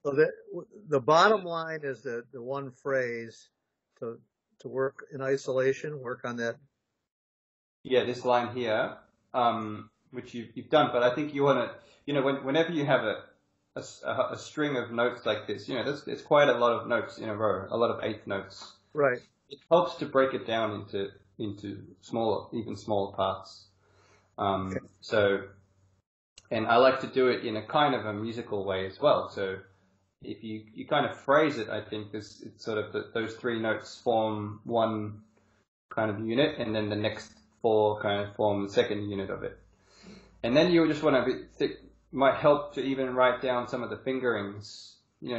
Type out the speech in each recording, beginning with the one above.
So the bottom line is the one phrase to work in isolation, work on that. Yeah, this line here, which you've done, but I think you want to, whenever you have a string of notes like this, there's quite a lot of notes in a row, a lot of eighth notes. Right. It helps to break it down into smaller, even smaller parts. Okay. And I like to do it in a kind of a musical way as well. So if you kind of phrase it, I think it's sort of those three notes form one kind of unit, and then the next four kind of form the second unit of it. And then you just want to might help to even write down some of the fingerings,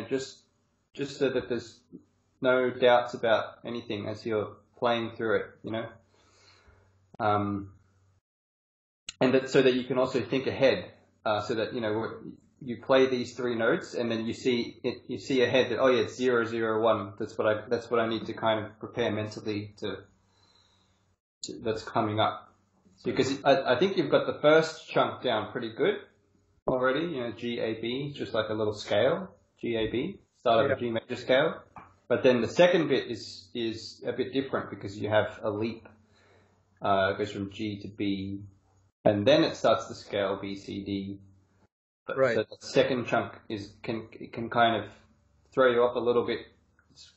just so that there's no doubts about anything as you're playing through it, and so that you can also think ahead, so that you play these three notes, and then you see ahead that it's 0, 0, 1. That's what I need to kind of prepare mentally to that's coming up. Because I think you've got the first chunk down pretty good already. G A B, just like a little scale. G A B, start of a G major scale. But then the second bit is a bit different because you have a leap. It goes from G to B, and then it starts the scale B C D. Right. So the second chunk can kind of throw you off a little bit. It's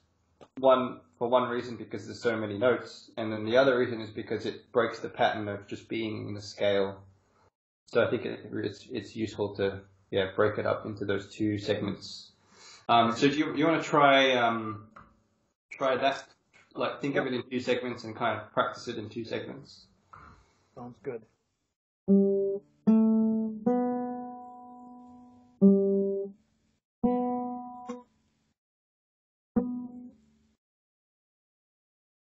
for one reason because there's so many notes, and then the other reason is because it breaks the pattern of just being in a scale. So I think it's useful to break it up into those two segments. So do you want to try that? Like think of it in two segments and kind of practice it in two segments. Sounds good.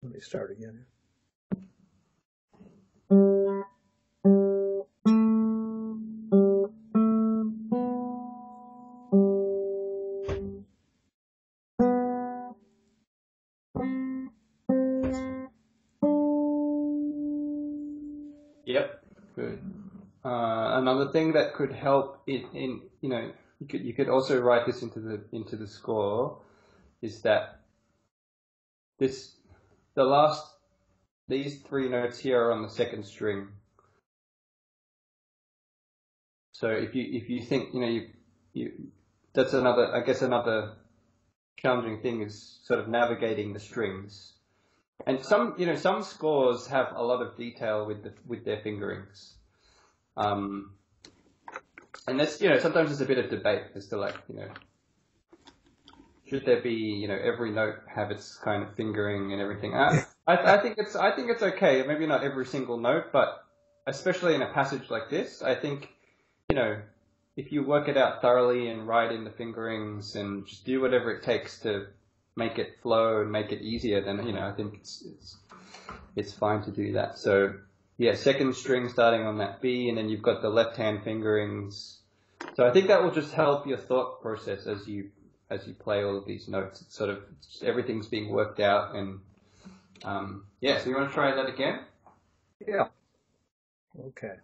Let me start again. Yep, good. Another thing that could help you could also write this into the score is that these three notes here are on the second string. So if you think that's another challenging thing is sort of navigating the strings. And some scores have a lot of detail with their fingerings. And that's, sometimes there's a bit of debate as to should there be, every note have its kind of fingering and everything. I think it's okay. Maybe not every single note, but especially in a passage like this, I think, if you work it out thoroughly and write in the fingerings and just do whatever it takes to make it flow and make it easier, then I think it's fine to do that. So second string starting on that B, and then you've got the left hand fingerings. So I think that will just help your thought process as you play all of these notes. It's sort of everything's being worked out, and so you want to try that again? Yeah. Okay.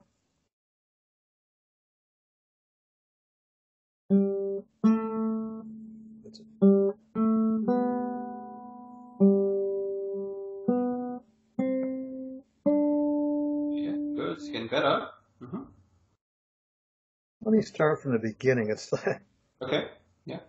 It's getting better. Mm-hmm. Let me start from the beginning. It's like okay. Yeah.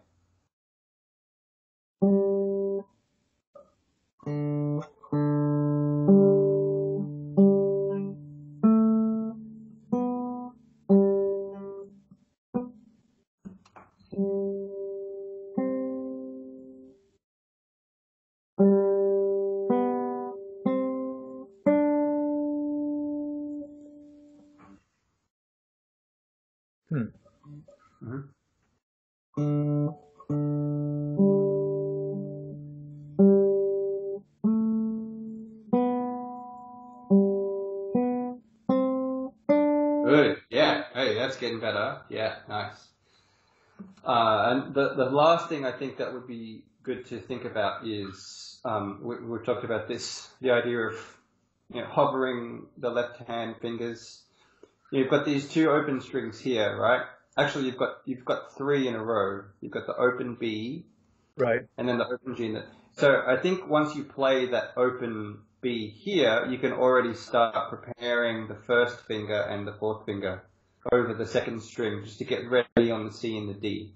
Good. Yeah. Hey, that's getting better. Yeah. Nice. And the last thing I think that would be good to think about is we've talked about this, the idea of hovering the left hand fingers. You've got these two open strings here, right? Actually, you've got three in a row. You've got the open B, Right. and then the open G. So I think once you play that open B here, you can already start preparing the first finger and the fourth finger over the second string just to get ready on the C and the D.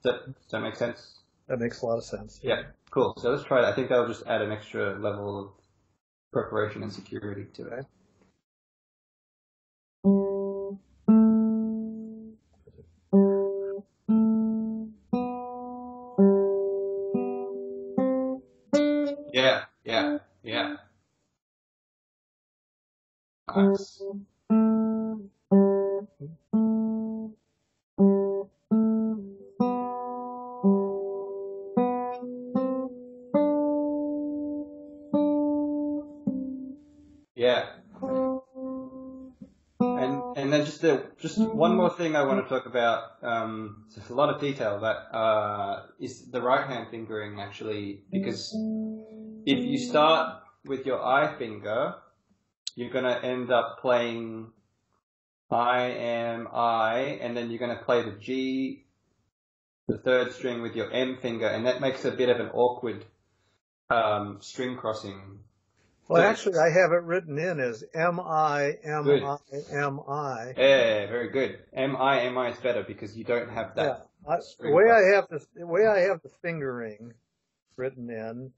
Does that make sense? That makes a lot of sense. Yeah, cool. So let's try that. I think that'll just add an extra level of preparation and security to it. Okay. Yeah. Nice. Yeah. And then just one more thing I want to talk about. There's a lot of detail that is the right hand fingering actually, because if you start with your I finger, you're gonna end up playing I, and then you're gonna play the G, the third string with your M finger, and that makes a bit of an awkward string crossing. Well, actually, I have it written in as M-I, M-I, M-I. Yeah, very good. M-I, M-I is better because you don't have that. Yeah. The way I have the fingering written in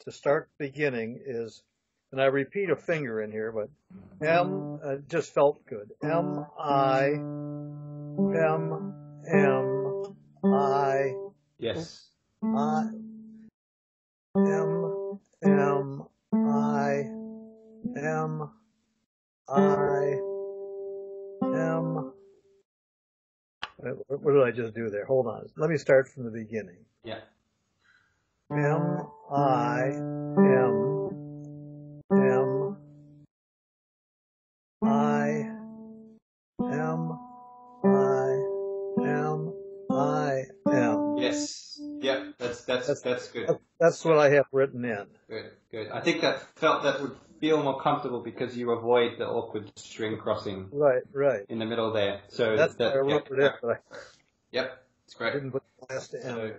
to start the beginning is, and I repeat a finger in here, but M just felt good. M-I, M-M-I. Yes. I, M-M. I am. What did I just do there? Hold on. Let me start from the beginning. Yeah. M I M M I M I M I M. Yes. Yep. That's good. That's what I have written in. Good. I think that would feel more comfortable because you avoid the awkward string crossing. Right. In the middle there. So that's why I wrote it in. Yep. It's great. I didn't put the last M.